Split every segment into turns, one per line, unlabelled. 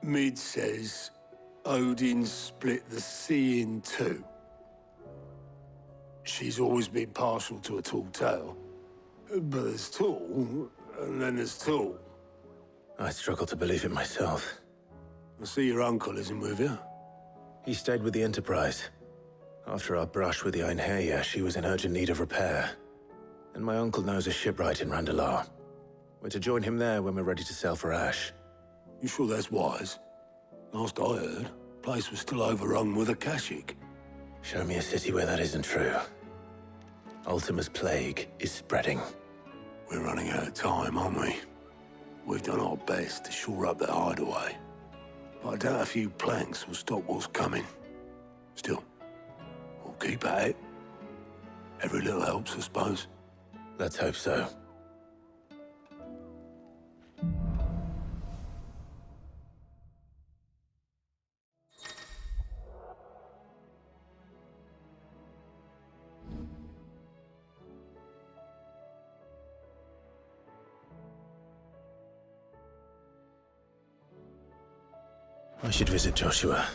Mid says Odin split the sea in two. She's always been partial to a tall tale. But there's tall, and then there's tall.
I struggle to believe it myself.
I see your uncle isn't with you.
He stayed with the Enterprise. After our brush with the Einherja, she was in urgent need of repair. And my uncle knows a shipwright in Randalar. We're to join him there when we're ready to sail for Ash.
You sure that's wise? Last I heard, the place was still overrun with Akashic.
Show me a city where that isn't true. Ultima's plague is spreading.
We're running out of time, aren't we? We've done our best to shore up the hideaway. But I doubt a few planks will stop what's coming. Still, we'll keep at it. Every little helps, I suppose.
Let's hope so. I should visit Joshua.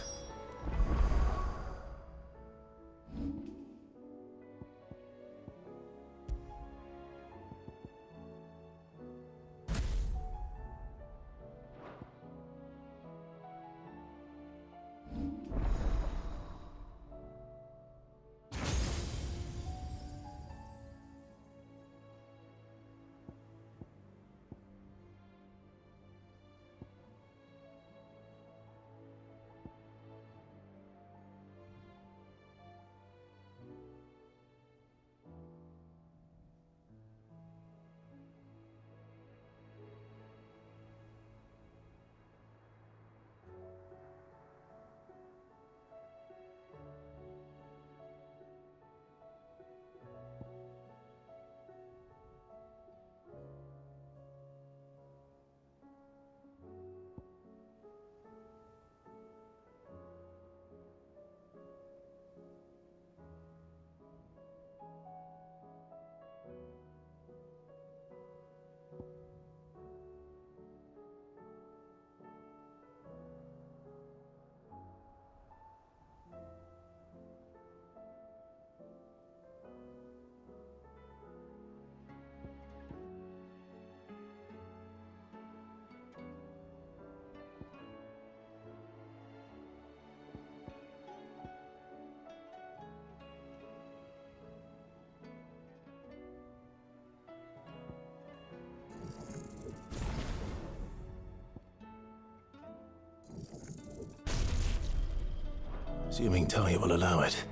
Assuming Talia will allow it.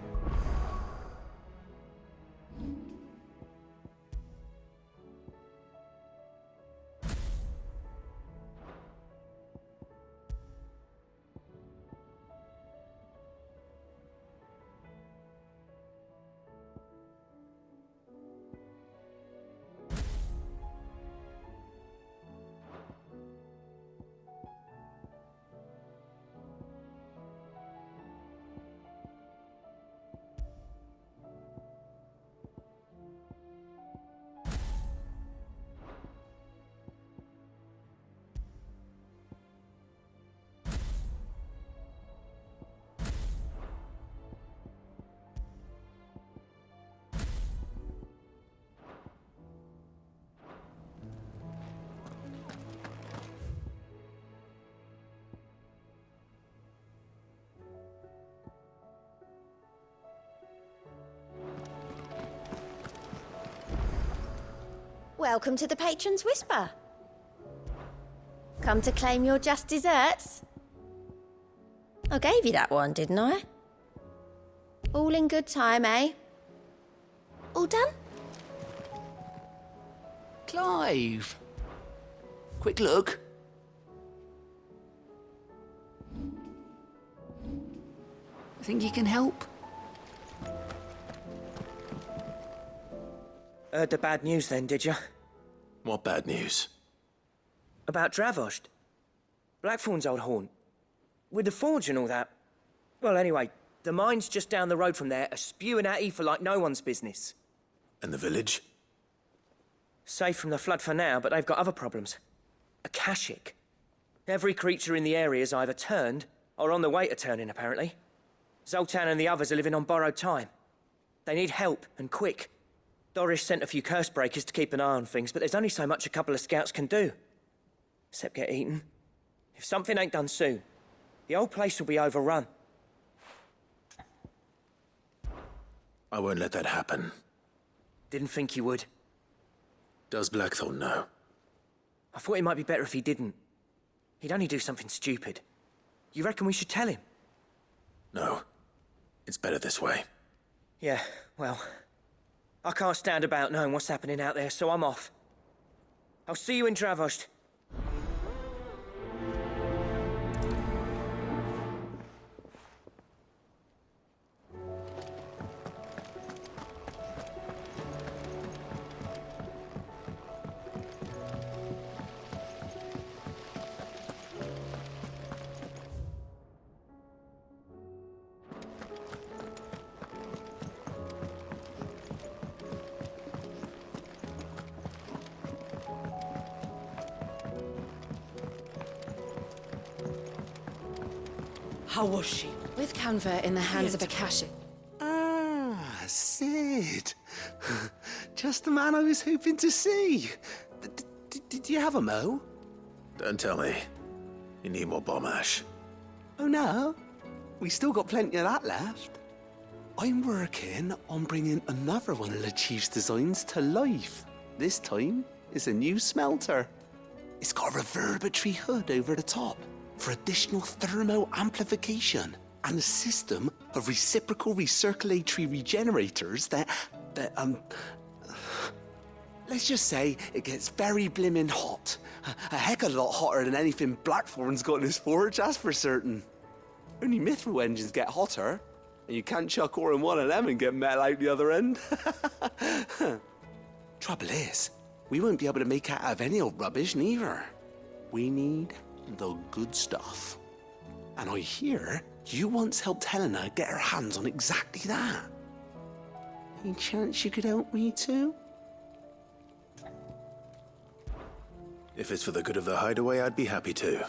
Welcome to the Patron's Whisper. Come to claim your just desserts? I gave you that one, didn't I? All in good time, eh? All done?
Clive! Quick look. Think you can help?
Heard the bad news then, did you?
What bad news?
About Dravost. Blackthorn's old haunt. With the forge and all that. Well, anyway, the mine's just down the road from there are spewing out ether like no one's business.
And the village?
Safe from the flood for now, but they've got other problems. Akashic. Every creature in the area's either turned or on the way to turning, apparently. Zoltan and the others are living on borrowed time. They need help, and quick. Doris sent a few curse breakers to keep an eye on things, but there's only so much a couple of scouts can do. Except get eaten. If something ain't done soon, the whole place will be overrun.
I won't let that happen.
Didn't think you would.
Does Blackthorn know?
I thought it might be better if he didn't. He'd only do something stupid. You reckon we should tell him?
No. It's better this way.
Yeah, well, I can't stand about knowing what's happening out there, so I'm off. I'll see you in Dravost.
How was she?
With Canver in the hands of Akasha.
Ah, Sid. Just the man I was hoping to see. Did you have a mo?
Don't tell me. You need more bomb ash.
Oh no, we still got plenty of that left. I'm working on bringing another one of the Chief's designs to life. This time, it's a new smelter. It's got a reverberatory hood over the top for additional thermo amplification and a system of reciprocal recirculatory regenerators that let's just say it gets very blimmin' hot. A heck of a lot hotter than anything Blackthorn's got in his forge, that's for certain. Only mithril engines get hotter, and you can't chuck ore in one of them and get metal out the other end. Trouble is, we won't be able to make out of any old rubbish neither. We need the good stuff. And I hear you once helped Helena get her hands on exactly that. Any chance you could help me too?
If it's for the good of the hideaway, I'd be happy to.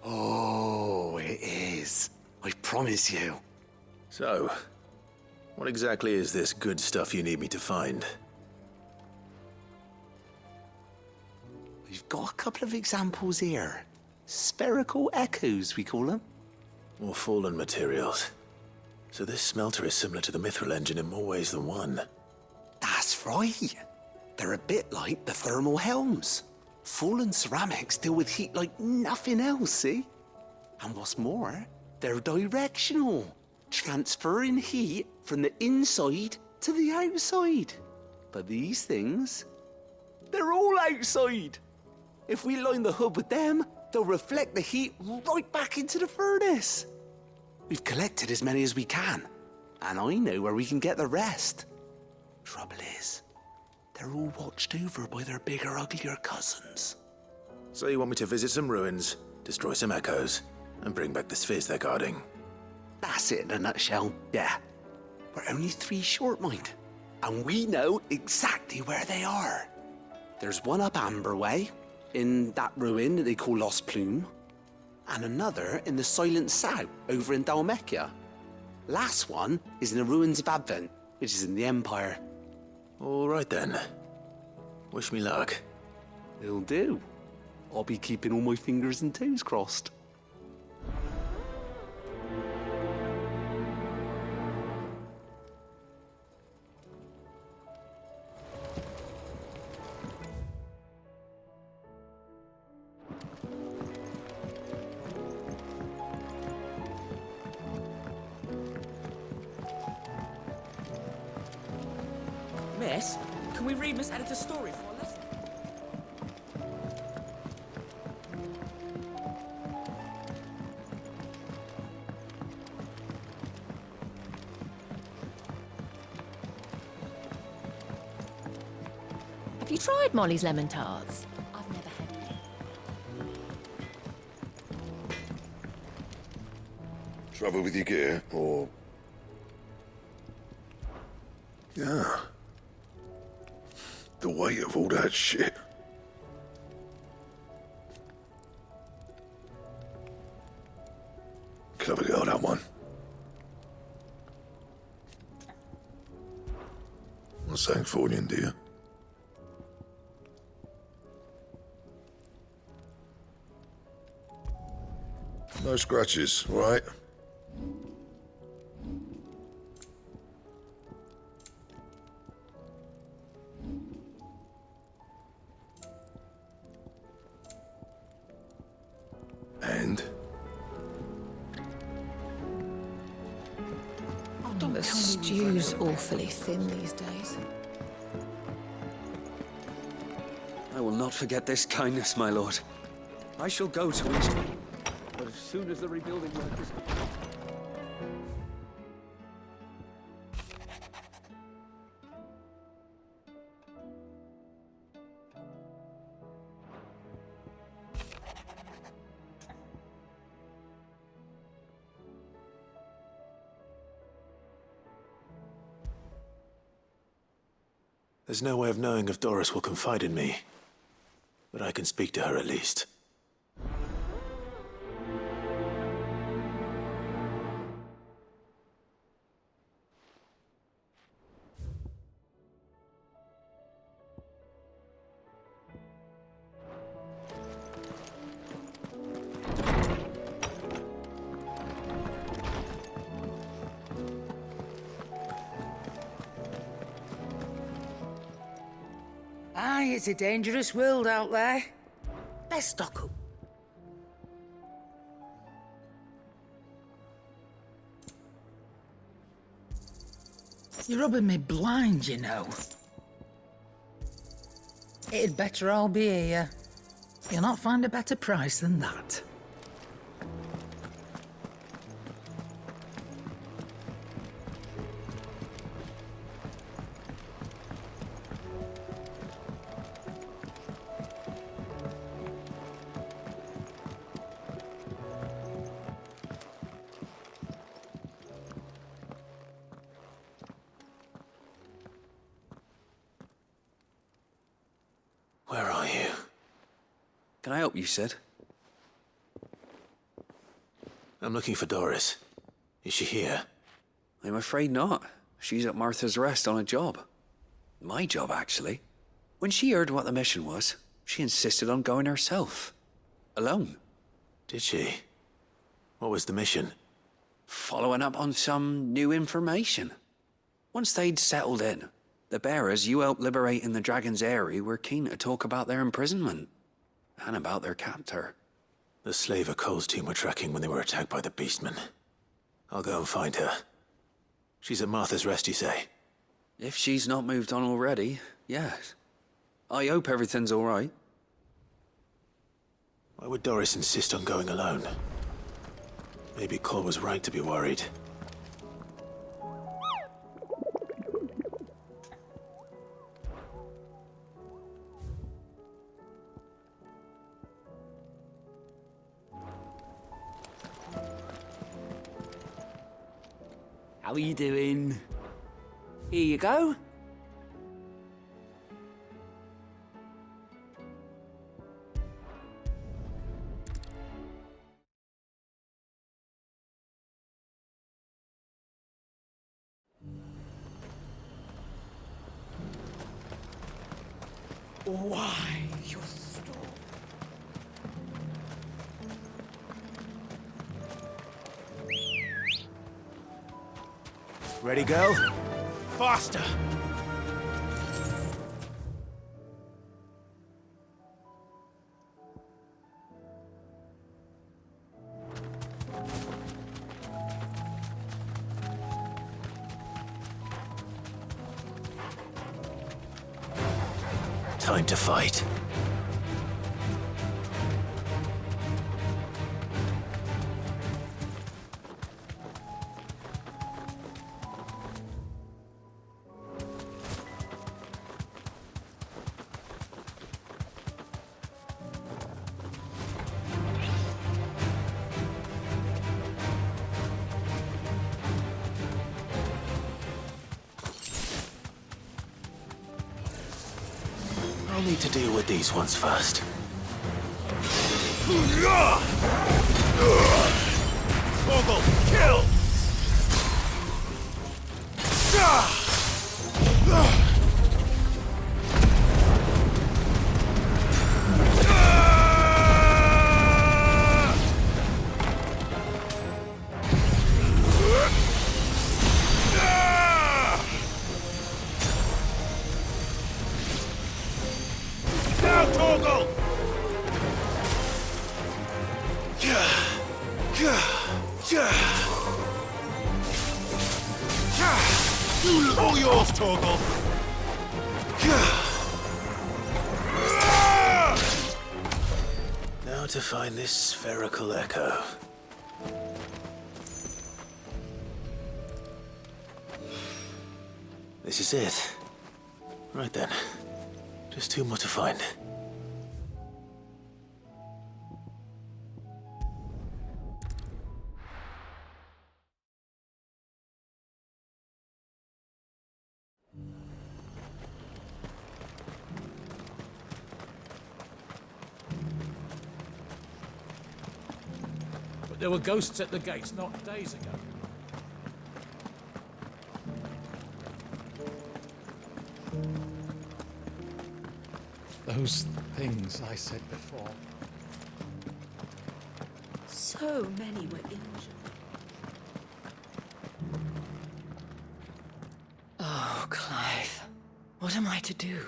Oh, it is. I promise you.
So, what exactly is this good stuff you need me to find?
We've got a couple of examples here. Spherical echoes, we call them.
More fallen materials. So this smelter is similar to the mithril engine in more ways than one.
That's right. They're a bit like the thermal helms. Fallen ceramics deal with heat like nothing else, see? And what's more, they're directional, transferring heat from the inside to the outside. But these things, they're all outside. If we line the hood with them, they'll reflect the heat right back into the furnace. We've collected as many as we can, and I know where we can get the rest. Trouble is, they're all watched over by their bigger, uglier cousins.
So you want me to visit some ruins, destroy some echoes, and bring back the spheres they're guarding?
That's it in a nutshell, yeah. We're only 3 short, mind, and we know exactly where they are. There's one up Amber Way, in that ruin that they call Lost Plume, and another in the Silent South, over in Dalmekia. Last one is in the ruins of Advent, which is in the Empire.
All right then. Wish me luck.
It'll do. I'll be keeping all my fingers and toes crossed.
Miss, can we read Miss Editor's story for a lesson?
Have you tried Molly's lemon tarts? I've never had any.
Trouble with your gear, or... Yeah. The weight of all that shit. Clever girl, that one. Not Sancfordian, do you? No scratches, all right? And?
The stew's awfully thin these days.
I will not forget this kindness, my lord. I shall go to East. But as soon as the rebuilding work is complete...
There's no way of knowing if Doris will confide in me, but I can speak to her at least.
Aye, it's a dangerous world out there. Let's stock up. You're rubbing me blind, you know. It'd better all be here. You'll not find a better price than that.
Where are you?
Can I help you, Sid?
I'm looking for Doris. Is she here?
I'm afraid not. She's at Martha's Rest on a job. My job, actually. When she heard what the mission was, she insisted on going herself. Alone.
Did she? What was the mission?
Following up on some new information. Once they'd settled in, the bearers you helped liberate in the Dragon's Eyrie were keen to talk about their imprisonment. And about their captor.
The slaver Cole's team were tracking when they were attacked by the Beastmen. I'll go and find her. She's at Martha's Rest, you say?
If she's not moved on already, yes. I hope everything's all right.
Why would Doris insist on going alone? Maybe Cole was right to be worried.
How are you doing? Here you go. Why, you're
Ready, go? Faster! Time to fight. I'll need to deal with these ones first.
Torgal! Kill! Now, Torgal! All yours, Torgal!
Now to find this spherical echo. This is it. Right then. Just two more to find.
But there were ghosts at the gates not days ago. Those things I said before.
So many were injured.
Oh, Clive. What am I to do?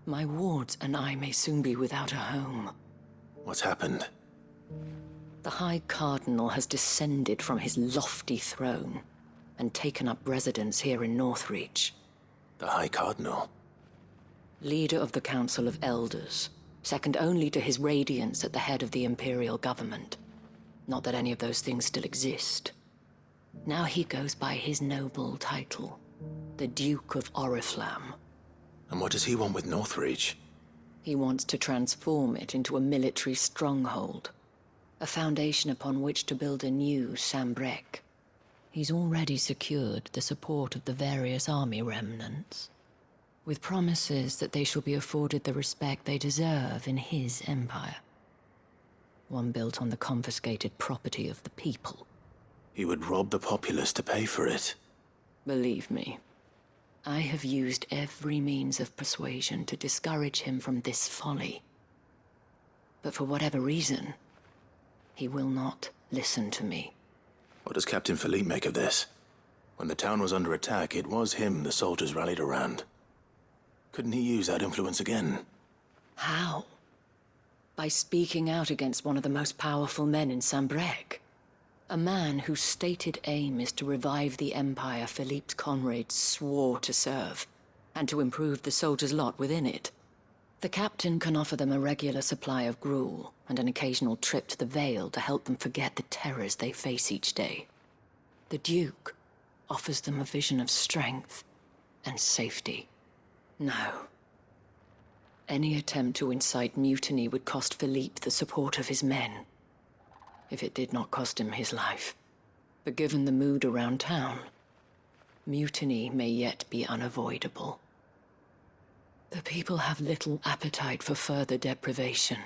My wards and I may soon be without a home.
What's happened?
The High Cardinal has descended from his lofty throne and taken up residence here in Northreach.
The High Cardinal?
Leader of the Council of Elders, second only to his Radiance at the head of the Imperial government. Not that any of those things still exist. Now he goes by his noble title, the Duke of Oriflamme.
And what does he want with Northreach?
He wants to transform it into a military stronghold, a foundation upon which to build a new Sambrec. He's already secured the support of the various army remnants, with promises that they shall be afforded the respect they deserve in his empire. One built on the confiscated property of the people.
He would rob the populace to pay for it.
Believe me, I have used every means of persuasion to discourage him from this folly. But for whatever reason, he will not listen to me.
What does Captain Philippe make of this? When the town was under attack, it was him the soldiers rallied around. Couldn't he use that influence again?
How? By speaking out against one of the most powerful men in Sambrec. A man whose stated aim is to revive the empire Philippe's comrades swore to serve, and to improve the soldiers' lot within it. The captain can offer them a regular supply of gruel, and an occasional trip to the Vale to help them forget the terrors they face each day. The Duke offers them a vision of strength and safety. No. Any attempt to incite mutiny would cost Philippe the support of his men, if it did not cost him his life. But given the mood around town, mutiny may yet be unavoidable. The people have little appetite for further deprivation,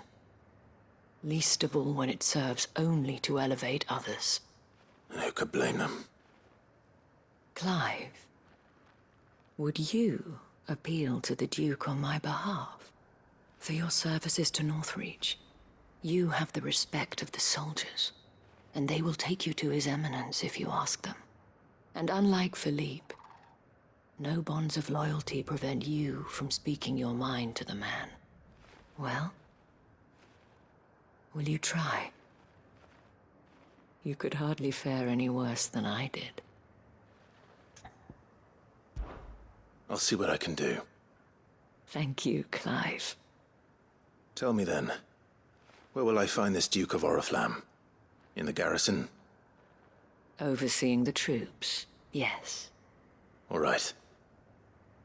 least of all when it serves only to elevate others.
And who could blame them?
Clive, would you appeal to the Duke on my behalf? For your services to Northreach, you have the respect of the soldiers, and they will take you to His Eminence if you ask them. And unlike Philippe, no bonds of loyalty prevent you from speaking your mind to the man. Well, will you try? You could hardly fare any worse than I did.
I'll see what I can do.
Thank you, Clive.
Tell me then, where will I find this Duke of Oriflamme? In the garrison?
Overseeing the troops, yes.
All right.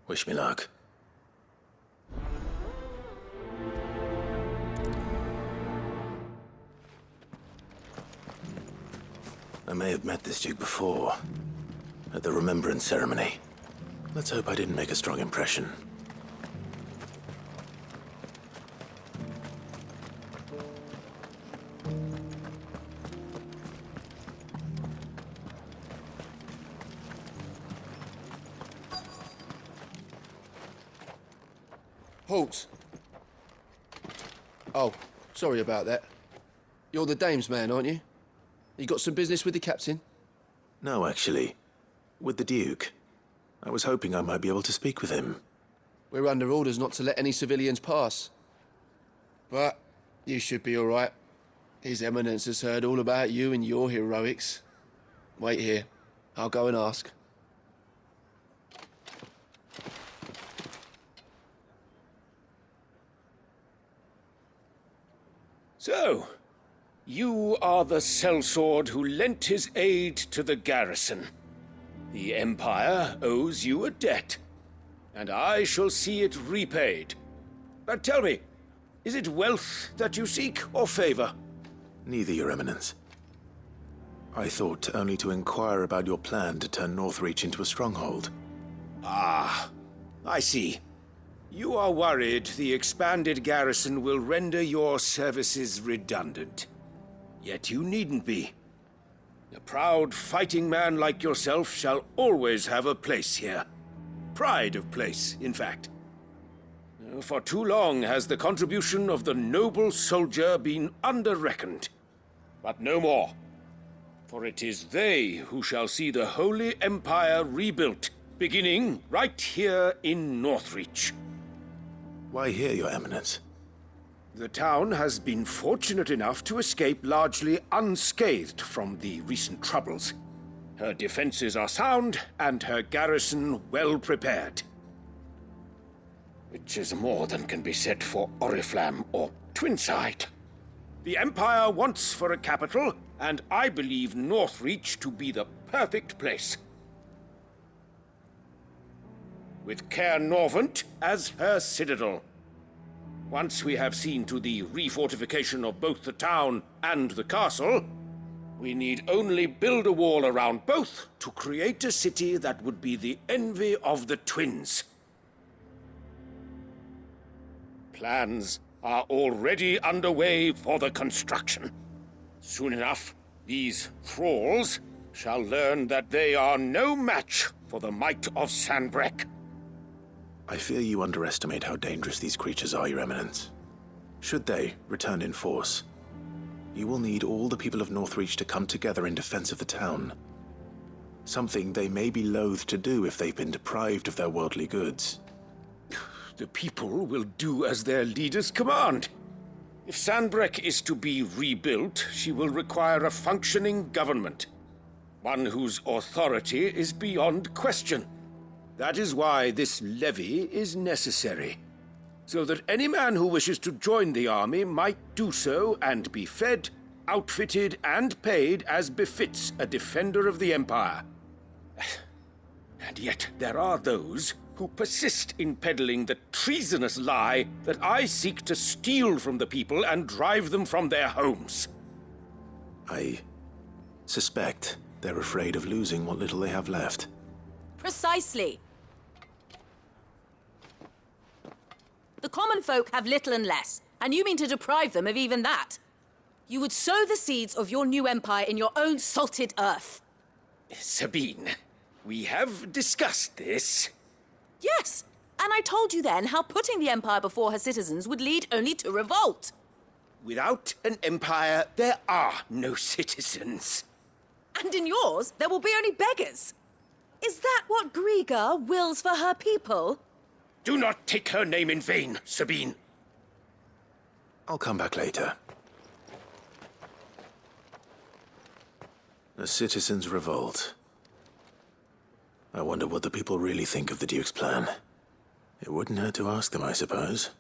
Wish me luck. I may have met this Duke before, at the Remembrance Ceremony. Let's hope I didn't make a strong impression.
Halt! Oh, sorry about that. You're the dame's man, aren't you? You got some business with the captain?
No, actually. With the Duke. I was hoping I might be able to speak with him.
We're under orders not to let any civilians pass. But you should be all right. His Eminence has heard all about you and your heroics. Wait here. I'll go and ask.
So, you are the sellsword who lent his aid to the garrison. The Empire owes you a debt, and I shall see it repaid. But tell me, is it wealth that you seek, or favor?
Neither, Your Eminence. I thought only to inquire about your plan to turn Northreach into a stronghold.
Ah, I see. You are worried the expanded garrison will render your services redundant. Yet you needn't be. A proud fighting man like yourself shall always have a place here. Pride of place, in fact. For too long has the contribution of the noble soldier been under-reckoned. But no more. For it is they who shall see the Holy Empire rebuilt, beginning right here in Northreach.
Why here, Your Eminence?
The town has been fortunate enough to escape largely unscathed from the recent troubles. Her defenses are sound, and her garrison well prepared. Which is more than can be said for Oriflamme or Twinside. The Empire wants for a capital, and I believe Northreach to be the perfect place. With Caer Norvent as her citadel. Once we have seen to the refortification of both the town and the castle, we need only build a wall around both to create a city that would be the envy of the twins. Plans are already underway for the construction. Soon enough, these thralls shall learn that they are no match for the might of Sanbreque.
I fear you underestimate how dangerous these creatures are, Your Eminence. Should they return in force, you will need all the people of Northreach to come together in defense of the town. Something they may be loath to do if they've been deprived of their worldly goods.
The people will do as their leaders command. If Sanbreque is to be rebuilt, she will require a functioning government. One whose authority is beyond question. That is why this levy is necessary. So that any man who wishes to join the army might do so and be fed, outfitted, and paid as befits a defender of the Empire. And yet there are those who persist in peddling the treasonous lie that I seek to steal from the people and drive them from their homes.
I suspect they're afraid of losing what little they have left.
Precisely. The common folk have little and less, and you mean to deprive them of even that. You would sow the seeds of your new empire in your own salted earth.
Sabine, we have discussed this.
Yes, and I told you then how putting the empire before her citizens would lead only to revolt.
Without an empire, there are no citizens.
And in yours, there will be only beggars. Is that what Griga wills for her people?
Do not take her name in vain, Sabine.
I'll come back later. The citizens revolt. I wonder what the people really think of the Duke's plan. It wouldn't hurt to ask them, I suppose.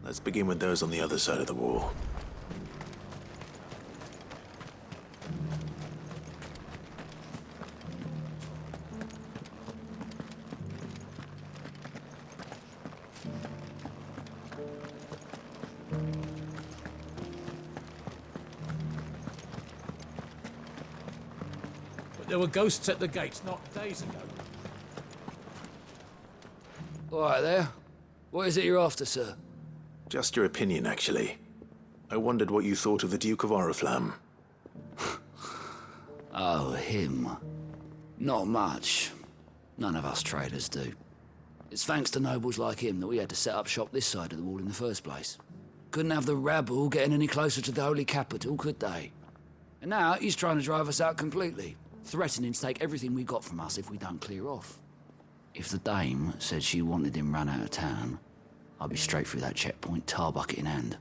Let's begin with those on the other side of the wall.
There were ghosts at the gates not days ago.
All right there. What is it you're after, sir?
Just your opinion, actually. I wondered what you thought of the Duke of Oriflamme.
Oh, him. Not much. None of us traders do. It's thanks to nobles like him that we had to set up shop this side of the wall in the first place. Couldn't have the rabble getting any closer to the holy capital, could they? And now he's trying to drive us out completely, threatening to take everything we got from us if we don't clear off. If the dame said she wanted him run out of town, I'd be straight through that checkpoint, tar bucket in hand.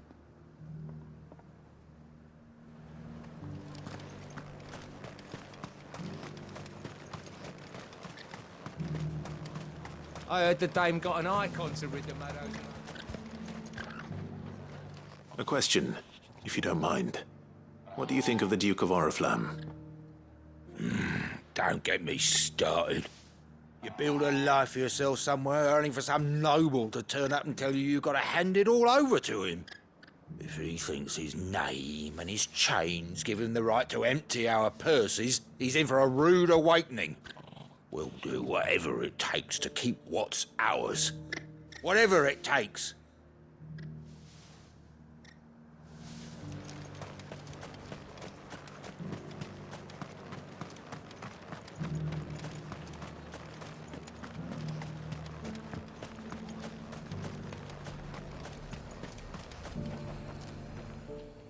I heard the dame got an icon to rid the meadows.
A question, if you don't mind. What do you think of the Duke of Oriflamme?
Don't get me started. You build a life for yourself somewhere, only for some noble to turn up and tell you you've got to hand it all over to him. If he thinks his name and his chains give him the right to empty our purses, he's in for a rude awakening. We'll do whatever it takes to keep what's ours. Whatever it takes.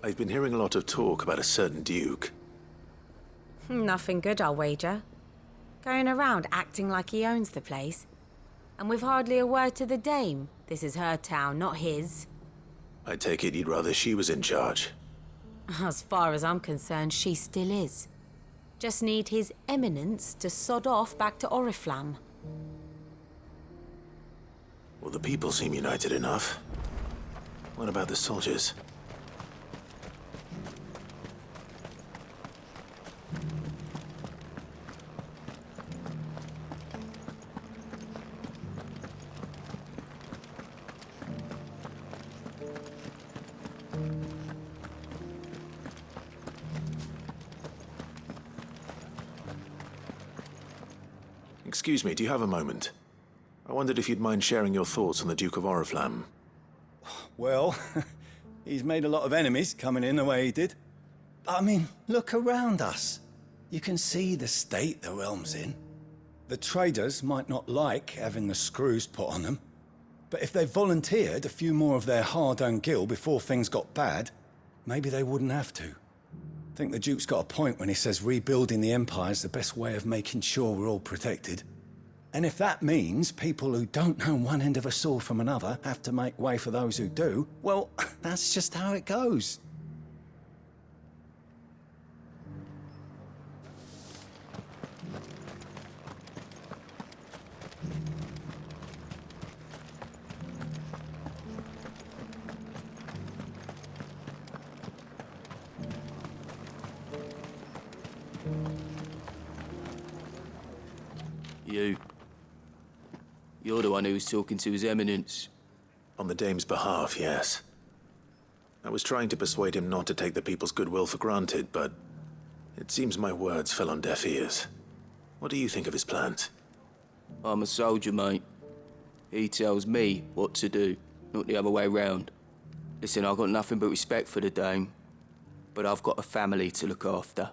I've been hearing a lot of talk about a certain duke.
Nothing good, I'll wager. Going around acting like he owns the place. And with hardly a word to the dame. This is her town, not his.
I take it you'd rather she was in charge.
As far as I'm concerned, she still is. Just need his eminence to sod off back to Oriflamme.
Well, the people seem united enough. What about the soldiers? Excuse me, do you have a moment? I wondered if you'd mind sharing your thoughts on the Duke of Oriflamme.
Well, he's made a lot of enemies coming in the way he did. But I mean, look around us. You can see the state the realm's in. The traders might not like having the screws put on them, but if they volunteered a few more of their hard-earned gil before things got bad, maybe they wouldn't have to. I think the Duke's got a point when he says rebuilding the Empire's the best way of making sure we're all protected. And if that means people who don't know one end of a sword from another have to make way for those who do, well, that's just how it goes.
You're the one who was talking to His Eminence.
On the dame's behalf, yes. I was trying to persuade him not to take the people's goodwill for granted, but it seems my words fell on deaf ears. What do you think of his plans?
I'm a soldier, mate. He tells me what to do, not the other way round. Listen, I've got nothing but respect for the dame, but I've got a family to look after.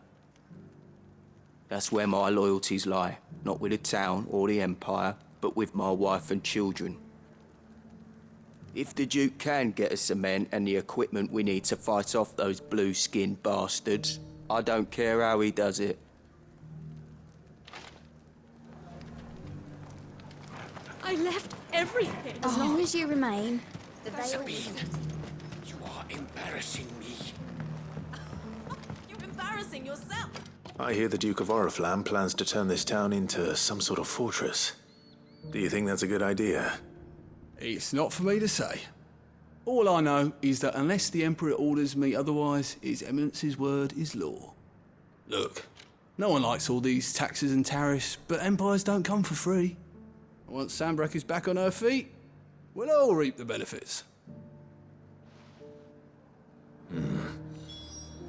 That's where my loyalties lie, not with the town or the Empire, but with my wife and children. If the Duke can get us the men and the equipment we need to fight off those blue-skinned bastards, I don't care how he does it.
I left everything.
As long as you remain, the veil...
Sabine, you are embarrassing me.
You're embarrassing yourself.
I hear the Duke of Oriflamme plans to turn this town into some sort of fortress. Do you think that's a good idea?
It's not for me to say. All I know is that unless the Emperor orders me otherwise, His Eminence's word is law. Look, no one likes all these taxes and tariffs, but empires don't come for free. Once Sanbreque is back on her feet, we'll all reap the benefits.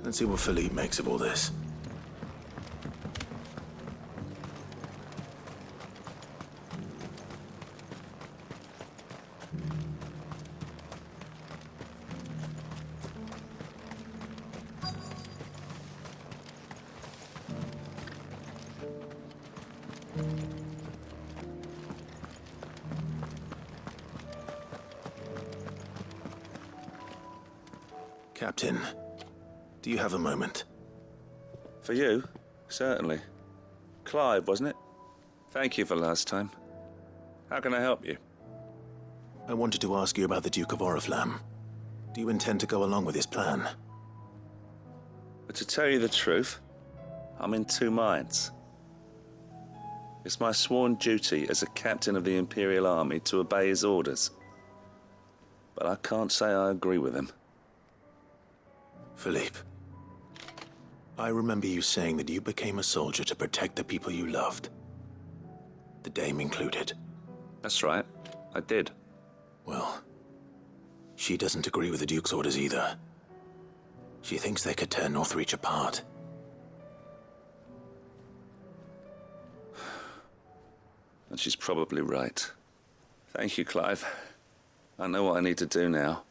Let's see what Philippe makes of all this. Captain, do you have a moment?
For you? Certainly. Clive, wasn't it? Thank you for last time. How can I help you?
I wanted to ask you about the Duke of Oriflamme. Do you intend to go along with his plan?
But to tell you the truth, I'm in two minds. It's my sworn duty as a captain of the Imperial Army to obey his orders. But I can't say I agree with him.
Philippe, I remember you saying that you became a soldier to protect the people you loved. The Dame included.
That's right, I did.
Well, she doesn't agree with the Duke's orders either. She thinks they could tear Northreach apart.
And she's probably right. Thank you, Clive. I know what I need to do now.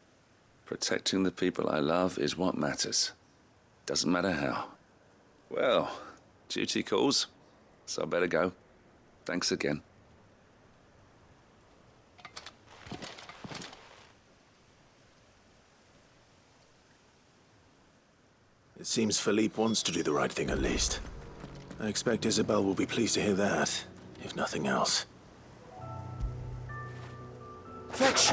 Protecting the people I love is what matters. Doesn't matter how. Well, duty calls, so I better go. Thanks again.
It seems Philippe wants to do the right thing at least. I expect Isabel will be pleased to hear that, if nothing else.
Fetch!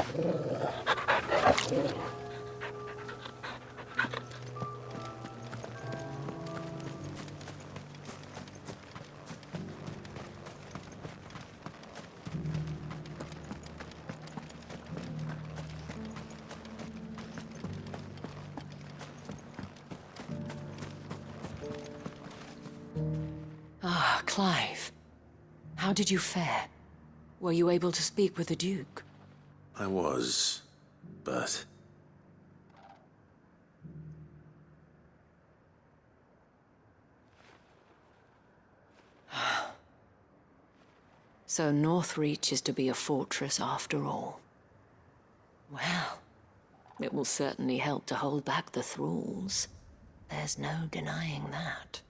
Ah, Clive. How did you fare? Were you able to speak with the Duke?
I was, but...
So Northreach is to be a fortress after all. Well, it will certainly help to hold back the thralls. There's no denying that.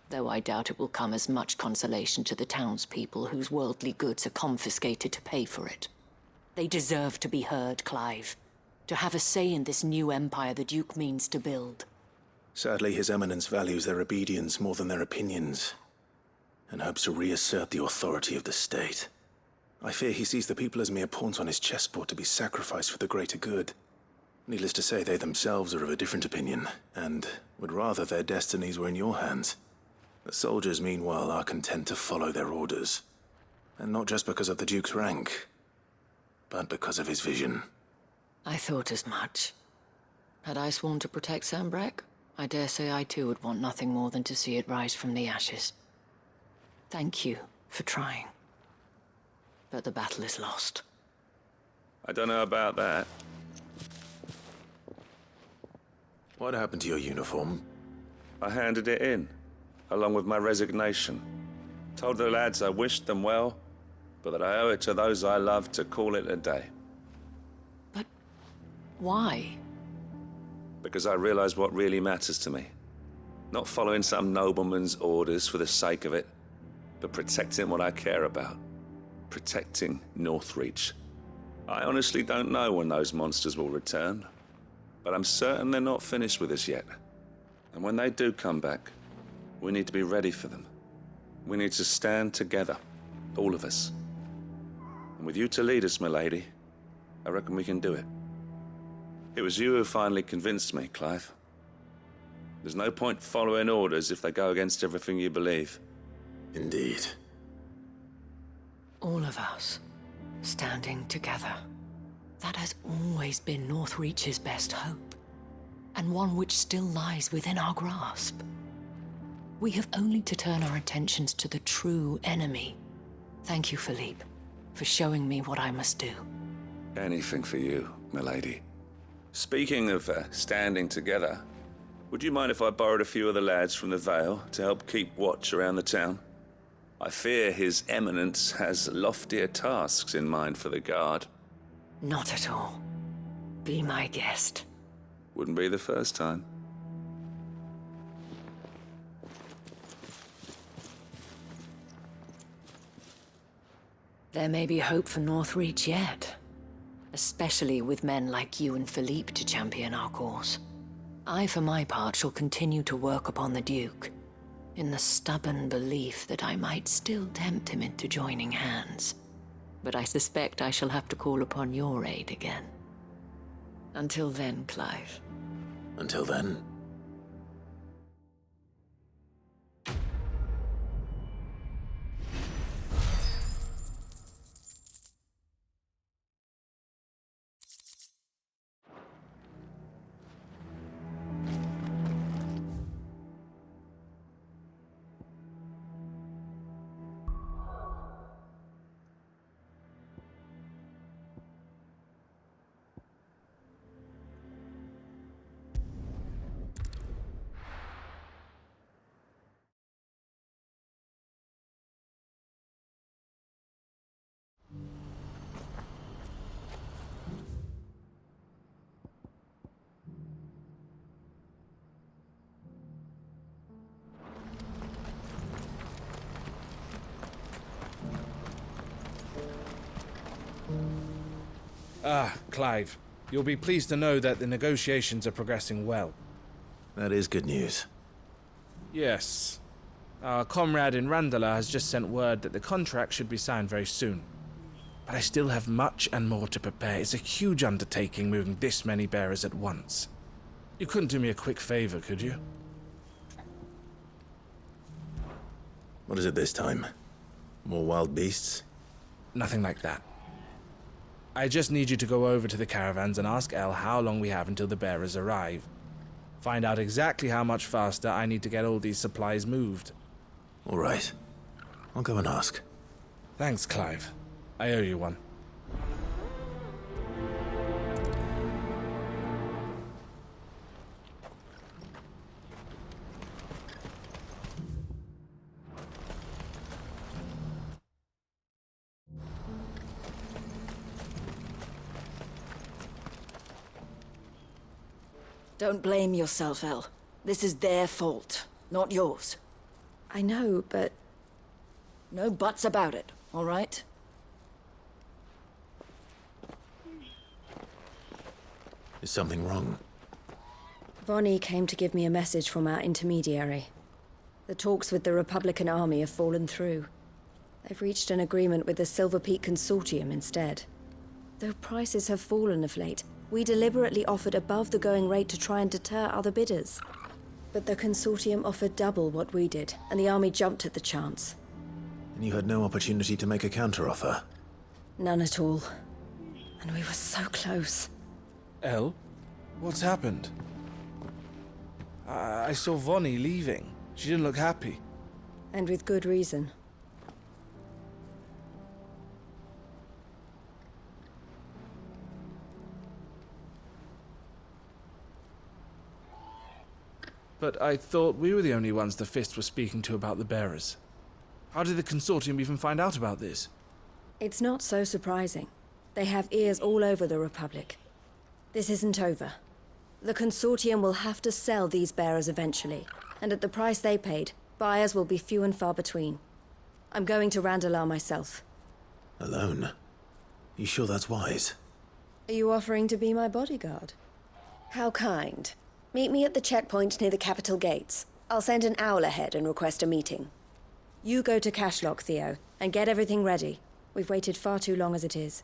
Though I doubt it will come as much consolation to the townspeople whose worldly goods are confiscated to pay for it. They deserve to be heard, Clive. To have a say in this new empire the Duke means to build.
Sadly, His Eminence values their obedience more than their opinions, and hopes to reassert the authority of the state. I fear he sees the people as mere pawns on his chessboard to be sacrificed for the greater good. Needless to say, they themselves are of a different opinion, and would rather their destinies were in your hands. The soldiers, meanwhile, are content to follow their orders. And not just because of the Duke's rank, but because of his vision.
I thought as much. Had I sworn to protect Sanbreque, I dare say I too would want nothing more than to see it rise from the ashes. Thank you for trying. But the battle is lost.
I don't know about that.
What happened to your uniform?
I handed it in, along with my resignation. Told the lads I wished them well, but that I owe it to those I love to call it a day.
But why?
Because I realize what really matters to me. Not following some nobleman's orders for the sake of it, but protecting what I care about. Protecting Northreach. I honestly don't know when those monsters will return, but I'm certain they're not finished with us yet. And when they do come back, we need to be ready for them. We need to stand together, all of us. And with you to lead us, milady, I reckon we can do it. It was you who finally convinced me, Clive. There's no point following orders if they go against everything you believe.
Indeed.
All of us, standing together. That has always been Northreach's best hope, and one which still lies within our grasp. We have only to turn our attentions to the true enemy. Thank you, Philippe, for showing me what I must do.
Anything for you, milady. Speaking of standing together, would you mind if I borrowed a few of the lads from the Vale to help keep watch around the town? I fear His Eminence has loftier tasks in mind for the guard.
Not at all. Be my guest.
Wouldn't be the first time.
There may be hope for Northreach yet. Especially with men like you and Philippe to champion our cause. I, for my part, shall continue to work upon the Duke, in the stubborn belief that I might still tempt him into joining hands. But I suspect I shall have to call upon your aid again. Until then, Clive.
Until then.
Ah, Clive. You'll be pleased to know that the negotiations are progressing well.
That is good news.
Yes. Our comrade in Randala has just sent word that the contract should be signed very soon. But I still have much and more to prepare. It's a huge undertaking moving this many bearers at once. You couldn't do me a quick favor, could you?
What is it this time? More wild beasts?
Nothing like that. I just need you to go over to the caravans and ask El how long we have until the bearers arrive. Find out exactly how much faster I need to get all these supplies moved.
All right. I'll go and ask.
Thanks, Clive. I owe you one.
Don't blame yourself, El. This is their fault, not yours.
I know, but...
No buts about it, all right?
Is something wrong?
Vonnie came to give me a message from our intermediary. The talks with the Republican army have fallen through. They've reached an agreement with the Silver Peak Consortium instead. Though prices have fallen of late, we deliberately offered above the going rate to try and deter other bidders. But the Consortium offered double what we did, and the army jumped at the chance.
And you had no opportunity to make a counteroffer?
None at all. And we were so close.
El? What's happened? I saw Vonnie leaving. She didn't look happy.
And with good reason.
But I thought we were the only ones the Fist were speaking to about the bearers. How did the Consortium even find out about this?
It's not so surprising. They have ears all over the Republic. This isn't over. The Consortium will have to sell these bearers eventually, and at the price they paid, buyers will be few and far between. I'm going to Randalar myself.
Alone? You sure that's wise?
Are you offering to be my bodyguard? How kind. Meet me at the checkpoint near the capital gates. I'll send an owl ahead and request a meeting. You go to Cashlock, Theo, and get everything ready. We've waited far too long as it is.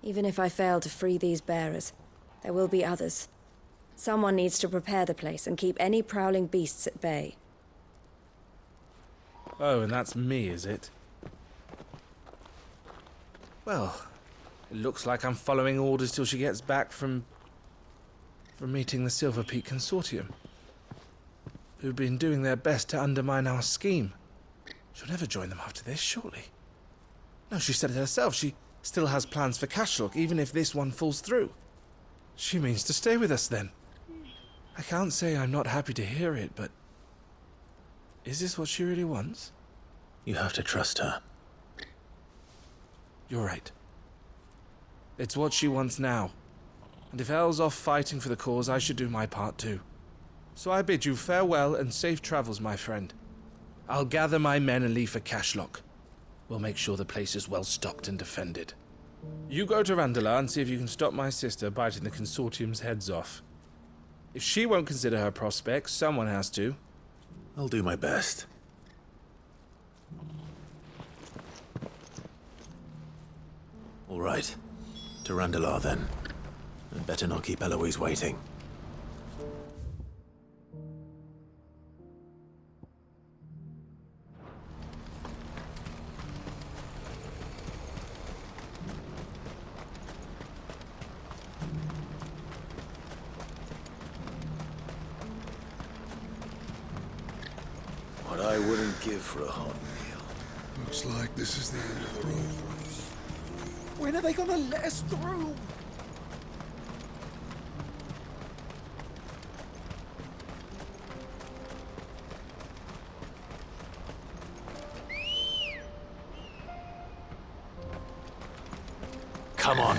Even if I fail to free these bearers, there will be others. Someone needs to prepare the place and keep any prowling beasts at bay.
Oh, and that's me, is it? Well, it looks like I'm following orders till she gets back from meeting the Silver Peak Consortium, who've been doing their best to undermine our scheme. She'll never join them after this, surely. No, she said it herself. She still has plans for Cashlock, even if this one falls through. She means to stay with us, then. I can't say I'm not happy to hear it, but... is this what she really wants?
You have to trust her.
You're right. It's what she wants now. And if El's off fighting for the cause, I should do my part too. So I bid you farewell and safe travels, my friend. I'll gather my men and leave for Cashlock. We'll make sure the place is well stocked and defended. You go to Randalar and see if you can stop my sister biting the Consortium's heads off. If she won't consider her prospects, someone has to.
I'll do my best. All right. To Randalar, then. I'd better not keep Eloise waiting.
What I wouldn't give for a hot meal. Looks like this is the end of the road for us.
When are they gonna let us through?
Come on.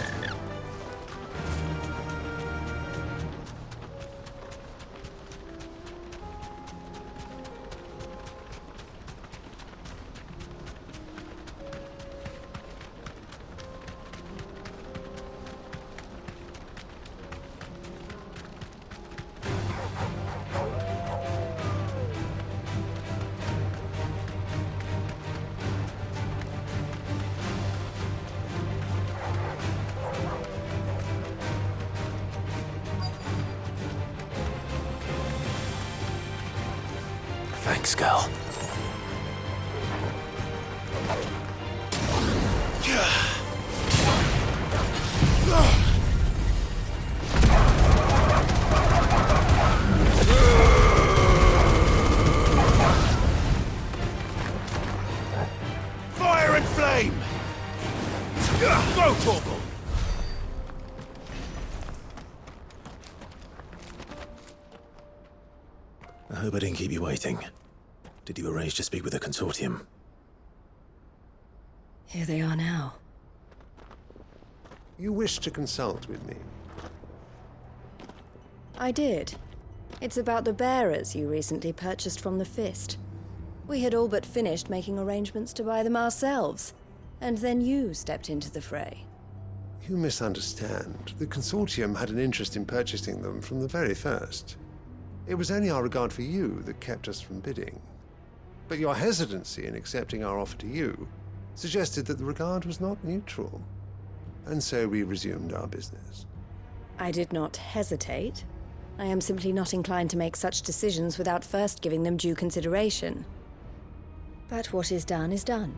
Thanks, girl.
Fire and flame! Go, Torgal!
I hope I didn't keep you waiting. Did you arrange to speak with the consortium?
Here they are now.
You wish to consult with me?
I did. It's about the bearers you recently purchased from the Fist. We had all but finished making arrangements to buy them ourselves, and then you stepped into the fray.
You misunderstand. The consortium had an interest in purchasing them from the very first. It was only our regard for you that kept us from bidding. But your hesitancy in accepting our offer to you suggested that the regard was not mutual. And so we resumed our business.
I did not hesitate. I am simply not inclined to make such decisions without first giving them due consideration. But what is done is done.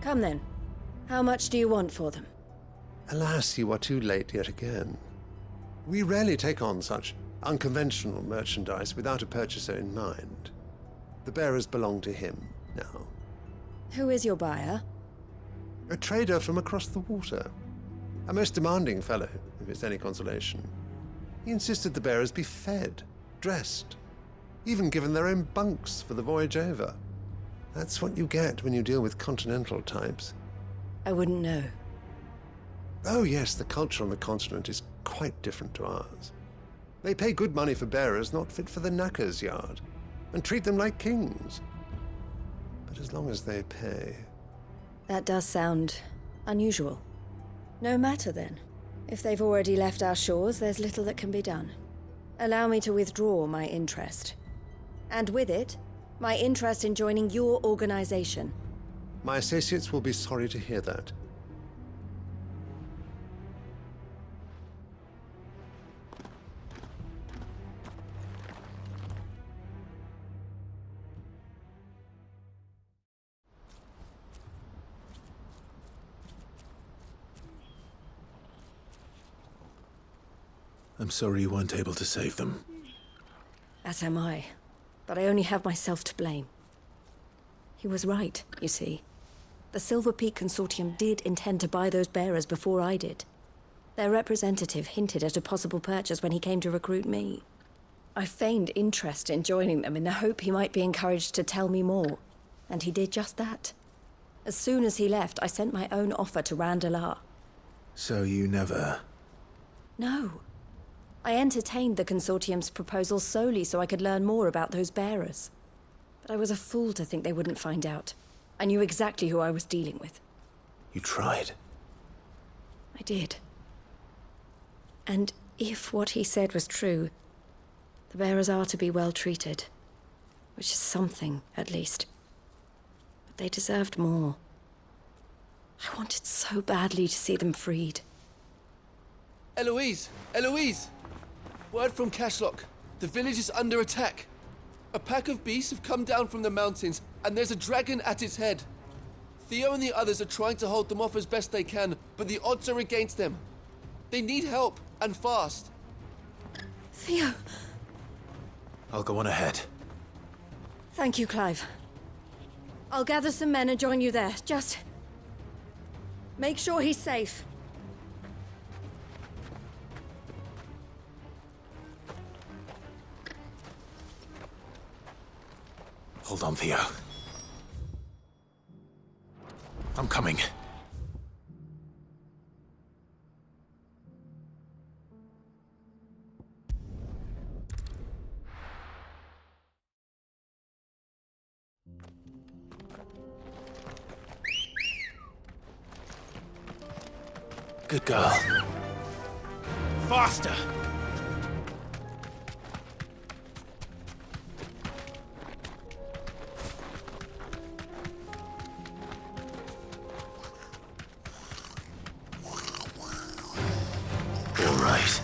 Come then. How much do you want for them?
Alas, you are too late yet again. We rarely take on such unconventional merchandise without a purchaser in mind. The bearers belong to him now.
Who is your buyer?
A trader from across the water. A most demanding fellow, if it's any consolation. He insisted the bearers be fed, dressed, even given their own bunks for the voyage over. That's what you get when you deal with continental types.
I wouldn't know.
Oh yes, the culture on the continent is quite different to ours. They pay good money for bearers not fit for the knacker's yard, and treat them like kings. But as long as they pay...
That does sound unusual. No matter then. If they've already left our shores, there's little that can be done. Allow me to withdraw my interest. And with it, my interest in joining your organization.
My associates will be sorry to hear that.
I'm sorry you weren't able to save them.
As am I. But I only have myself to blame. He was right, you see. The Silver Peak Consortium did intend to buy those bearers before I did. Their representative hinted at a possible purchase when he came to recruit me. I feigned interest in joining them in the hope he might be encouraged to tell me more, and he did just that. As soon as he left, I sent my own offer to Randalar.
So you never...
No. I entertained the Consortium's proposal solely so I could learn more about those bearers. But I was a fool to think they wouldn't find out. I knew exactly who I was dealing with.
You tried.
I did. And if what he said was true, The bearers are to be well treated, which is something, at least. But they deserved more. I wanted so badly to see them freed.
Eloise! Eloise! Word from Cashlock. The village is under attack. A pack of beasts have come down from the mountains, and there's a dragon at its head. Theo and the others are trying to hold them off as best they can, but the odds are against them. They need help, and fast.
Theo!
I'll go on ahead.
Thank you, Clive. I'll gather some men and join you there. Just... make sure he's safe.
Hold on, Theo. I'm coming. Good girl. Faster! All right.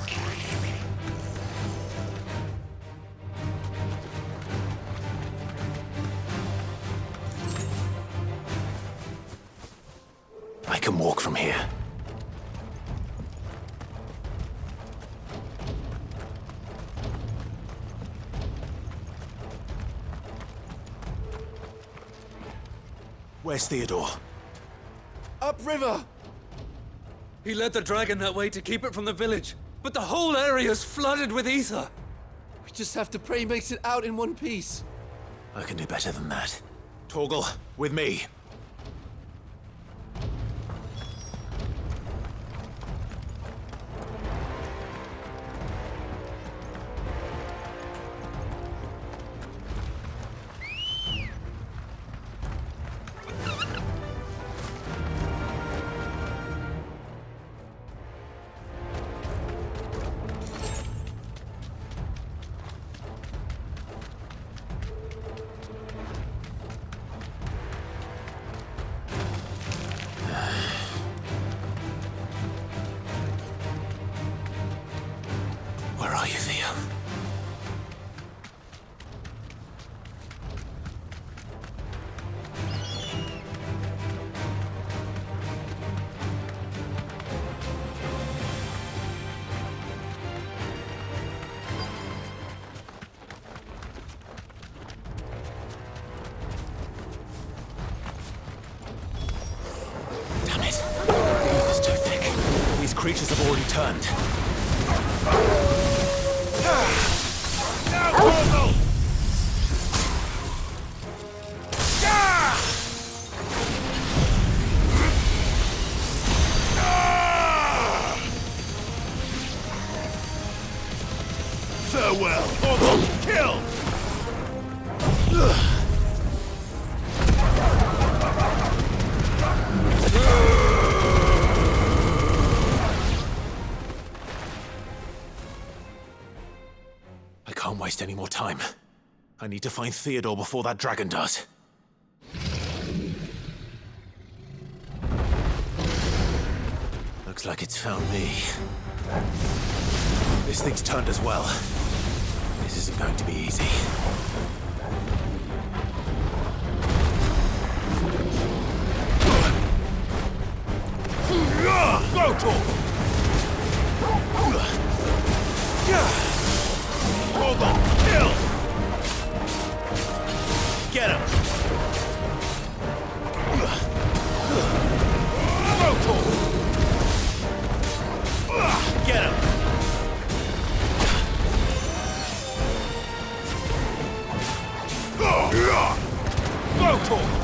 I can walk from here. Where's Theodore?
Upriver!
He led the dragon that way to keep it from the village, but the whole area's flooded with ether.
We just have to pray he makes it out in one piece.
I can do better than that. Torgal, with me. Where are you, Theo? Damn it. The ether's too thick. These creatures have already turned. Now, Torgal! Farewell, Torgal! Kill! I can't waste any more time. I need to find Theodore before that dragon does. Looks like it's found me. This thing's turned as well. This isn't going to be easy. Go, Torgal! Hold on! Kill! Get him! Go, Torgal! Get him! Go, Torgal!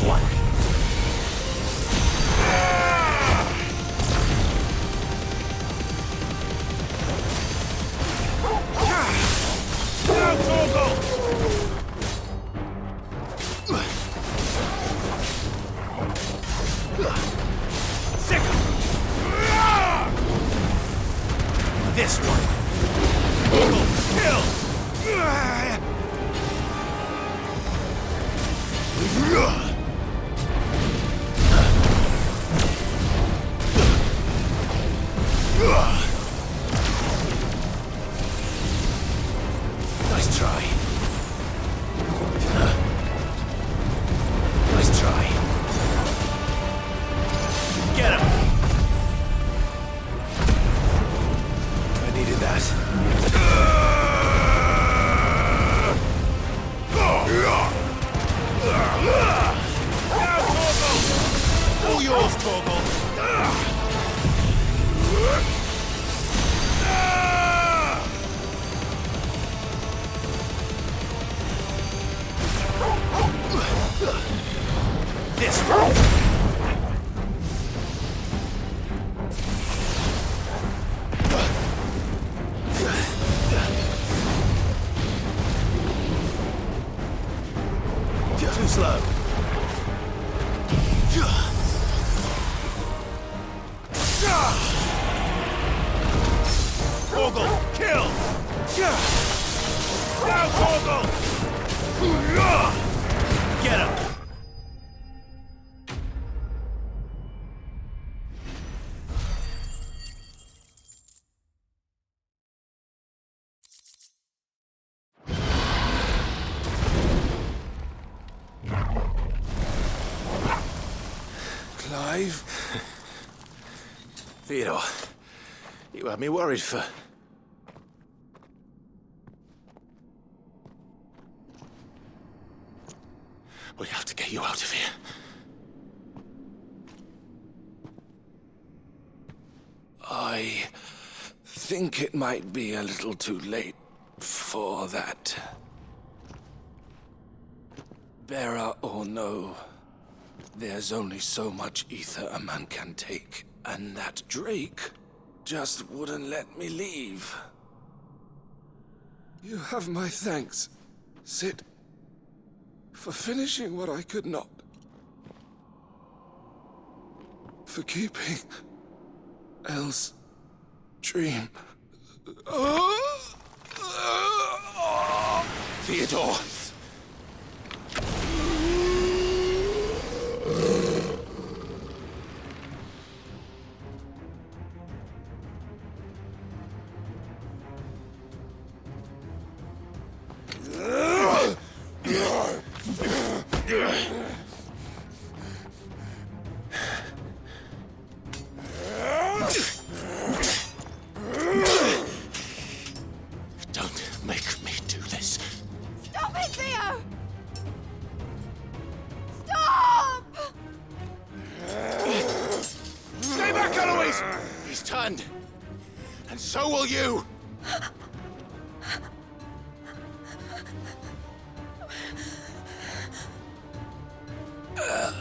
one.
Now, Torgal!
This one. Kill! Nice try. Nice try. Get him! I needed that.
All yours, Torgal!
This one. Too slow.
Torgal, kill! Now, Torgal!
Get him!
Clive?
Theodore, you had me worried for... We have to get you out of here.
I think it might be a little too late for that. Bearer or no, there's only so much ether a man can take, and that Drake just wouldn't let me leave. You have my thanks, Sid, for finishing what I could not. For keeping Elle's dream.
Theodore!
Don't make me do this.
Stop it, Theo! Stop!
Stay back, Eloise! He's turned. And so will you!
Elle.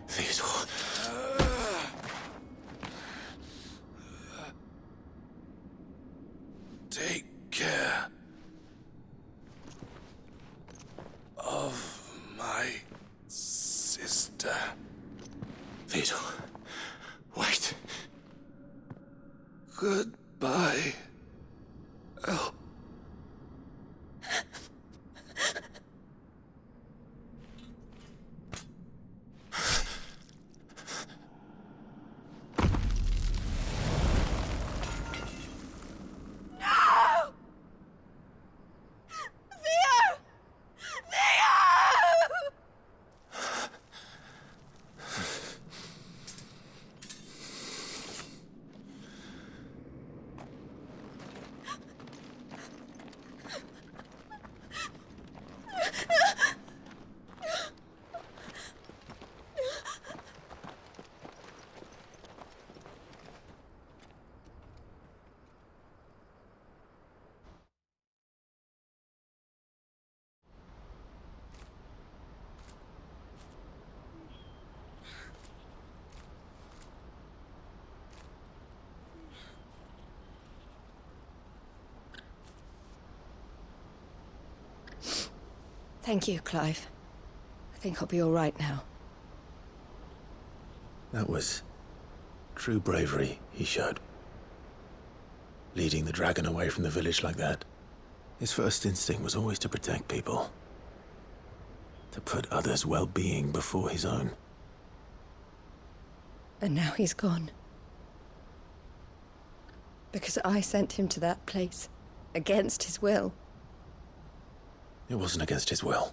Theodore.
Take care of my sister.
Theodore, wait.
Thank you, Clive. I think I'll be all right now.
That was true bravery he showed. Leading the dragon away from the village like that. His first instinct was always to protect people. To put others' well-being before his own.
And now he's gone. Because I sent him to that place, against his will.
It wasn't against his will.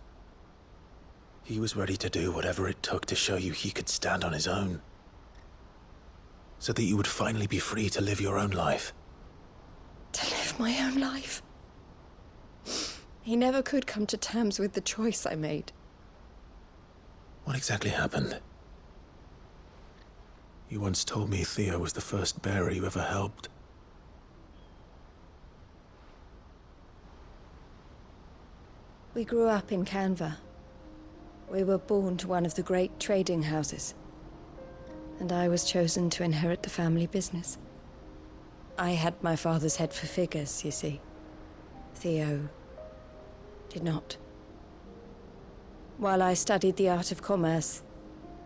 He was ready to do whatever it took to show you he could stand on his own. So that you would finally be free to live your own life.
To live my own life. He never could come to terms with the choice I made.
What exactly happened? You once told me Theo was the first bearer you ever helped.
We grew up in Canva. We were born to one of the great trading houses. And I was chosen to inherit the family business. I had my father's head for figures, you see. Theo did not. While I studied the art of commerce,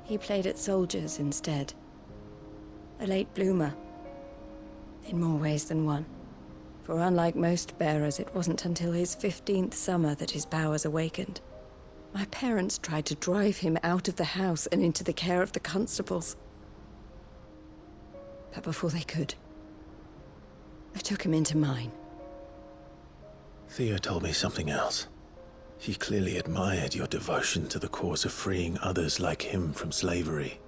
he played at soldiers instead. A late bloomer, in more ways than one. For unlike most bearers, it wasn't until his 15th summer that his powers awakened. My parents tried to drive him out of the house and into the care of the constables. But before they could, I took him into mine.
Theo told me something else. He clearly admired your devotion to the cause of freeing others like him from slavery.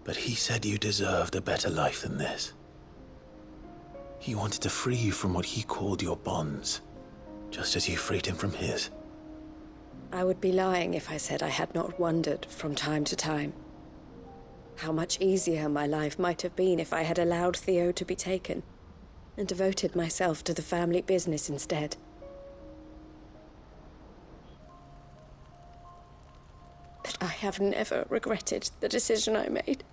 But he said you deserved a better life than this. He wanted to free you from what he called your bonds, just as you freed him from his.
I would be lying if I said I had not wondered from time to time how much easier my life might have been if I had allowed Theo to be taken and devoted myself to the family business instead. But I have never regretted the decision I made.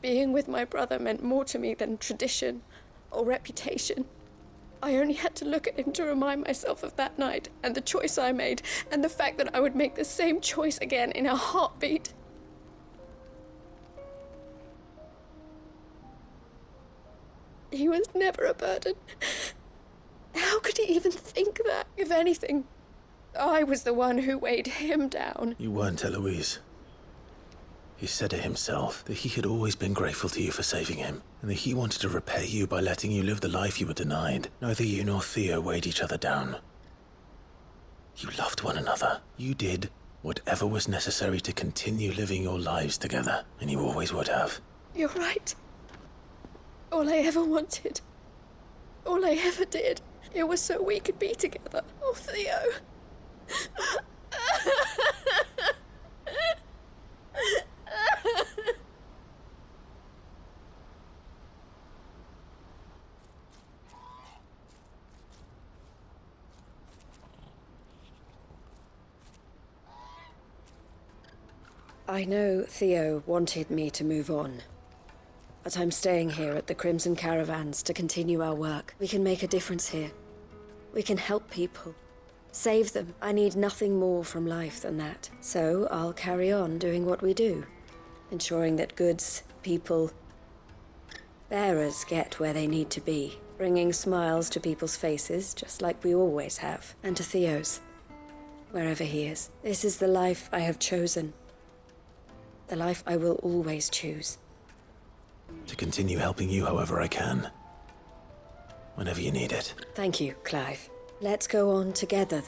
Being with my brother meant more to me than tradition or reputation. I only had to look at him to remind myself of that night and the choice I made and the fact that I would make the same choice again in a heartbeat. He was never a burden. How could he even think that? If anything, I was the one who weighed him down.
You weren't, Eloise. He said it himself, that he had always been grateful to you for saving him, and that he wanted to repay you by letting you live the life you were denied. Neither you nor Theo weighed each other down. You loved one another. You did whatever was necessary to continue living your lives together, and you always would have.
You're right. All I ever wanted, all I ever did, it was so we could be together. Oh, Theo. I know Theo wanted me to move on. But I'm staying here at the Crimson Caravans to continue our work. We can make a difference here. We can help people. Save them. I need nothing more from life than that. So I'll carry on doing what we do. Ensuring that goods, people, bearers get where they need to be. Bringing smiles to people's faces, just like we always have. And to Theo's, wherever he is. This is the life I have chosen. The life I will always choose.
To continue helping you however I can. Whenever you need it.
Thank you, Clive. Let's go on together then.